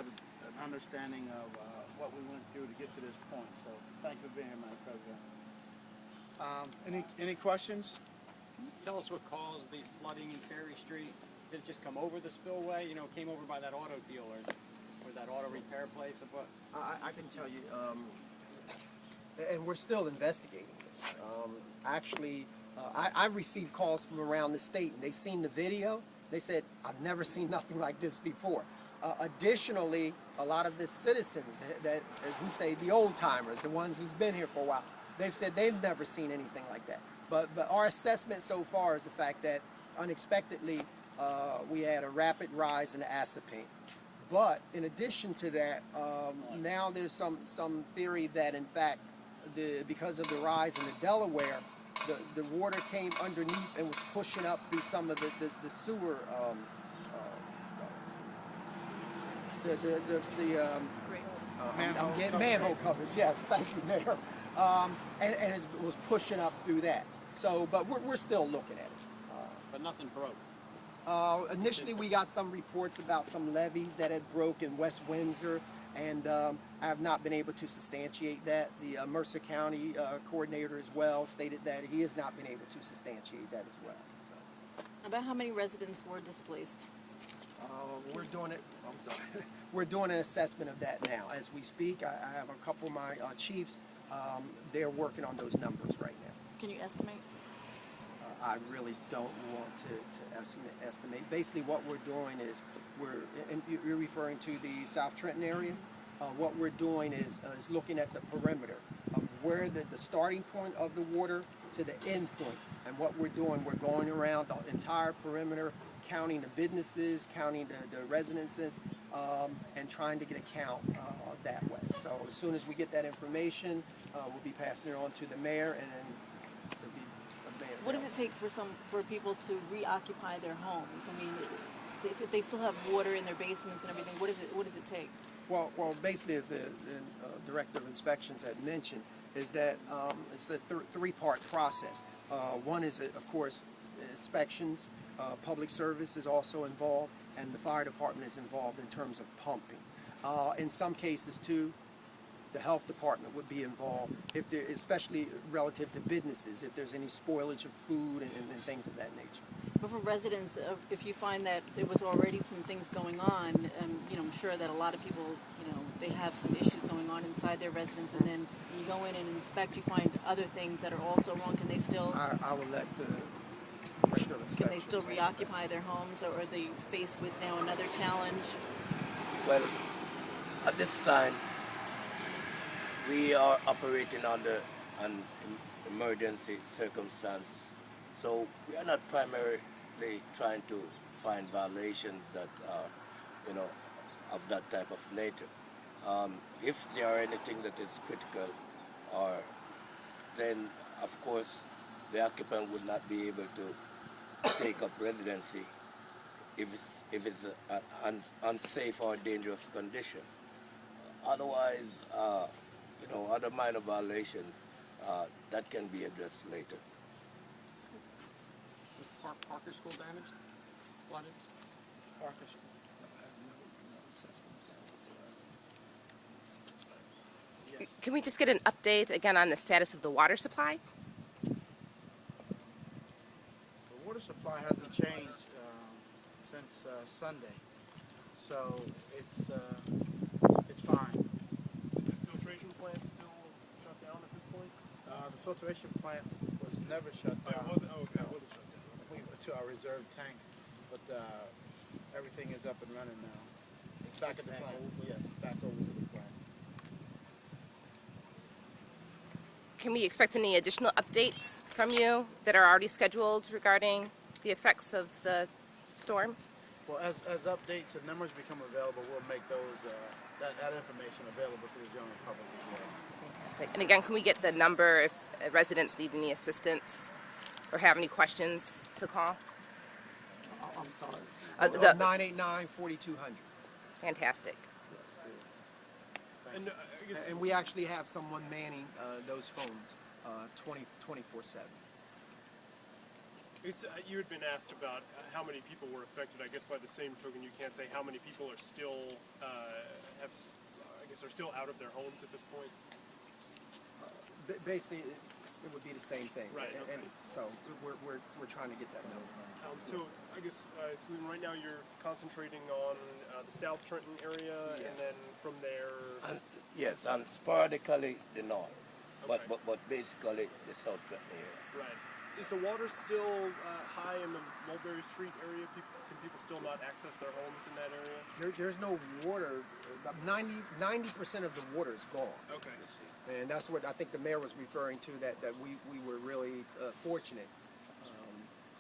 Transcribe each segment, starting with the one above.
have an understanding of what we went through to get to this point. So thank you for being here, Madam President. Any questions? Tell us what caused the flooding in Ferry Street. Did it just come over the spillway? You know, it came over by that auto dealer or that auto repair place or what? I can tell you, and we're still investigating. Actually, I've received calls from around the state, and they seen the video. They said, I've never seen nothing like this before. Additionally, a lot of the citizens that, as we say, the old timers, the ones who's been here for a while, they've said they've never seen anything like that. But our assessment so far is the fact that unexpectedly we had a rapid rise in the acid paint. But in addition to that, now there's some theory that in fact, because of the rise in the Delaware, the water came underneath and was pushing up through some of the sewer. I'm getting manhole covers. Yes, thank you, Mayor. And it was pushing up through that. So, but we're still looking at it. But nothing broke. Initially, we got some reports about some levees that had broke in West Windsor, and I have not been able to substantiate that. The Mercer County coordinator as well stated that he has not been able to substantiate that as well. So. About how many residents were displaced? We're doing it. I'm sorry. We're doing an assessment of that now as we speak. I have a couple of my chiefs. They're working on those numbers right now. Can you estimate? I really don't want to estimate. Basically, what we're doing is and you're referring to the South Trenton area. What we're doing is looking at the perimeter of where the starting point of the water to the end point. And what we're doing, we're going around the entire perimeter, counting the businesses, counting the residences, and trying to get a count that way. So as soon as we get that information, we'll be passing it on to the mayor, and then there'll be a mayor. What does it take for people to reoccupy their homes? I mean, if they still have water in their basements and everything, what does it take? Well, basically, as the Director of Inspections had mentioned, is that it's a three-part process. One is, of course, inspections. Public service is also involved, and the fire department is involved in terms of pumping. In some cases, too, the health department would be involved, especially relative to businesses, if there's any spoilage of food and things of that nature. But for residents, if you find that there was already some things going on, I'm sure that a lot of people, they have some issues going on inside their residence, and then when you go in and inspect, you find other things that are also wrong. Can they still? I will let the Director of Inspections. Can they still reoccupy their homes, or are they faced with now another challenge? Well, at this time, we are operating under an emergency circumstance, so we are not primarily trying to find violations that are, of that type of nature. If there are anything that is critical, then of course the occupant would not be able to take up residency if it's an unsafe or dangerous condition. Otherwise, other minor violations that can be addressed later. Was Parker School damaged? Flooded? Parker School. I have no assessment of that whatsoever. Yes. Can we just get an update again on the status of the water supply? The water supply hasn't changed since Sunday, so it's fine. Is the filtration plant still shut down at this point? The filtration plant was never shut down. It wasn't shut down. We went to our reserve tanks, but everything is up and running now. It's back at the plant. Yes, back over to the plant. Can we expect any additional updates from you that are already scheduled regarding the effects of the storm? Well, as updates and numbers become available, we'll make those that information available to the general public as well. Fantastic. And again, can we get the number if residents need any assistance or have any questions to call? I'm sorry. 989-4200. Fantastic. And And we actually have someone manning those phones 24/7. you had been asked about how many people were affected. I guess by the same token, you can't say how many people are still are still out of their homes at this point? Basically, it would be the same thing. Right, And okay. so we're trying to get that done. So I guess right now you're concentrating on the South Trenton area, Yes. and then from there. And, yes, and sporadically the north, Okay. but basically the South Trenton area. Right. Is the water still high in the Mulberry Street area? Can people still not access their homes in that area? There's no water. About 90% of the water is gone. Okay. And that's what I think the mayor was referring to, that we were really fortunate.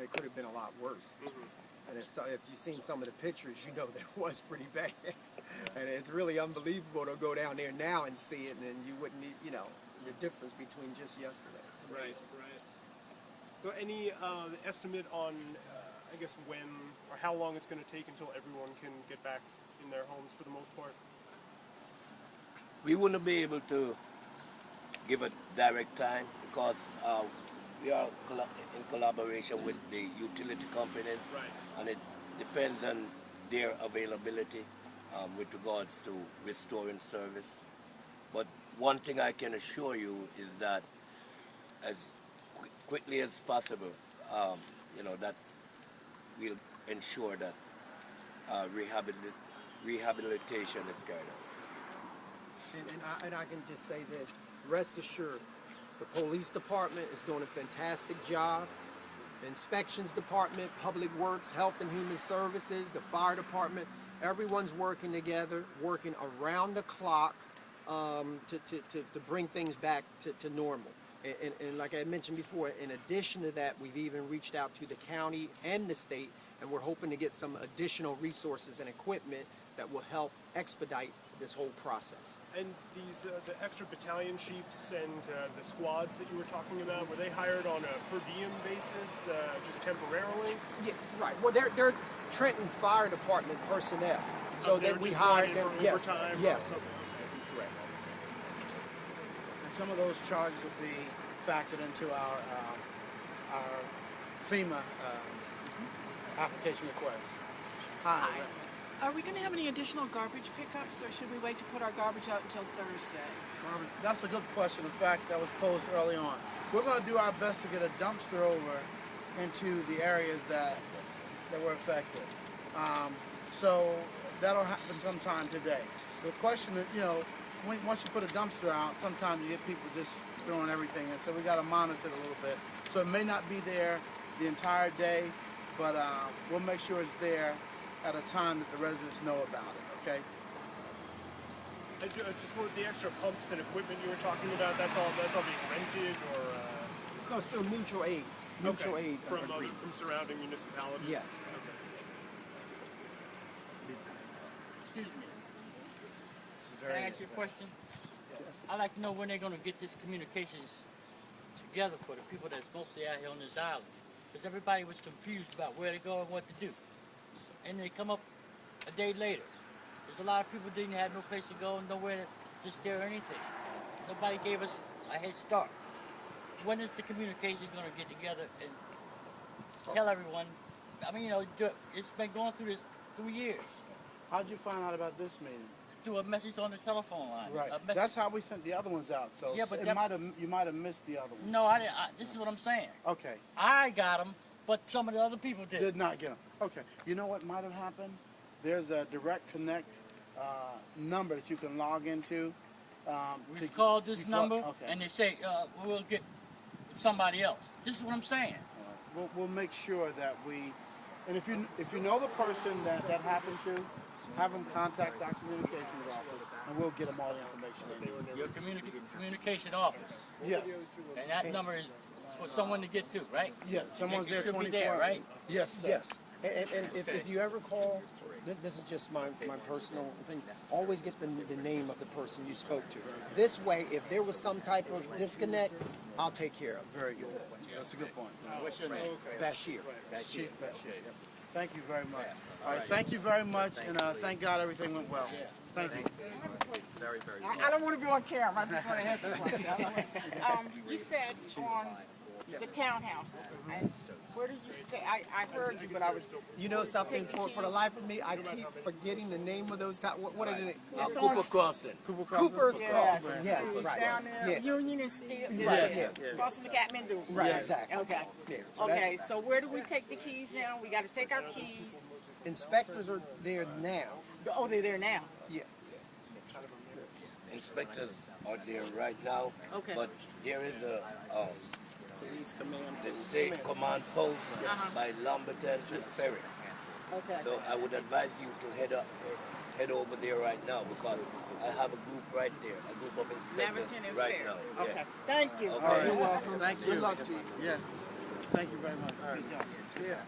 It could have been a lot worse. Mm-hmm. And if you've seen some of the pictures, you know that it was pretty bad. And it's really unbelievable to go down there now and see it, and then you wouldn't, the difference between just yesterday. It's Right, amazing. right. So any estimate on, I guess, when or how long it's going to take until everyone can get back in their homes for the most part? We wouldn't be able to give a direct time because we are in collaboration with the utility companies, Right. and it depends on their availability with regards to restoring service. But one thing I can assure you is that as quickly as possible, that we'll ensure that rehabilitation is carried out. And I can just say this, rest assured, the police department is doing a fantastic job. The inspections department, public works, health and human services, the fire department, everyone's working together, working around the clock to bring things back to normal. And like I mentioned before, in addition to that, we've even reached out to the county and the state, and we're hoping to get some additional resources and equipment that will help expedite this whole process. And these the extra battalion chiefs and the squads that you were talking about, were they hired on a per diem basis, just temporarily? Yeah, right. Well, they're Trenton Fire Department personnel, so They were that we just hired brought in them. for Yes, overtime? yes. Okay. Correct. And some of those charges will be factored into our FEMA application request. Hi. Are we going to have any additional garbage pickups, or should we wait to put our garbage out until Thursday? That's a good question. In fact, that was posed early on. We're going to do our best to get a dumpster over into the areas that were affected. So that'll happen sometime today. The question is, once you put a dumpster out, sometimes you get people just throwing everything in. So we got to monitor it a little bit. So it may not be there the entire day, but we'll make sure it's there at a time that the residents know about it, okay? I just wanted the extra pumps and equipment you were talking about, that's all being rented or? No, it's still mutual aid. Mutual aid from agreement. surrounding municipalities? Yes. Okay. Excuse me. Can I ask you a question? I'd like to know when they're going to get this communications together for the people that's mostly out here on this island. Because everybody was confused about where to go and what to do. And they come up a day later. There's a lot of people didn't have no place to go, nowhere to stay or anything. Nobody gave us a head start. When is the communication going to get together and tell everyone? I mean, it's been going through this 3 years. How'd you find out about this meeting? Through a message on the telephone line. Right. A message. That's how we sent the other ones out. So Yeah, but you might have missed the other one. No, I didn't. This is what I'm saying. Okay. I got them, but some of the other people did. Did not get them. Okay. You know what might have happened? There's a direct connect number that you can log into. We've called this number, Okay. and they say we'll get somebody else. This is what I'm saying. We'll make sure that we, and if you know the person that happened to, have them contact our communications office, and we'll get them all the information they need. Your communication office, Yes. and that number is for someone to get to, right? Yes. Someone's It there should be 24 there, right? Yes. Sir. Yes. And if you ever call, this is just my personal thing, always get the name of the person you spoke to. This way, if there was some type of disconnect, I'll take care of it. Very good. That's a good point. What's your name? Bashir. Chief Bashir. Thank you very much. All right. Thank you very much, and thank God everything went well. Thank you. I don't want to be on camera. I just want to ask a question. You said on the townhouses. And where do you say? I heard you, but I was. You know something? For the life of me, I keep forgetting the name of those. What are they? Cooper Crossing. Cooper's Yes. Crossing. Yes, It's right. down there, Yeah. Union and Steel. Right, Yes. yeah. Across from the Kathmandu. Right, Yes. exactly. Okay. Yeah, so that- Okay. So where do we take the keys now? We got to take our keys. Inspectors are there now. Oh, they're there now. Yeah. Inspectors are there right now, Okay. but there is a Police command. the state command post by Lumberton and Ferry. Okay. So I would advise you to head over there right now because I have a group right there, a group of inspectors Lamberton and right Fair. now. Okay. Yes. Thank you. Okay. All right. You're welcome. Thank you. Good luck to you. Yeah. Thank you very much. Good job. Yeah.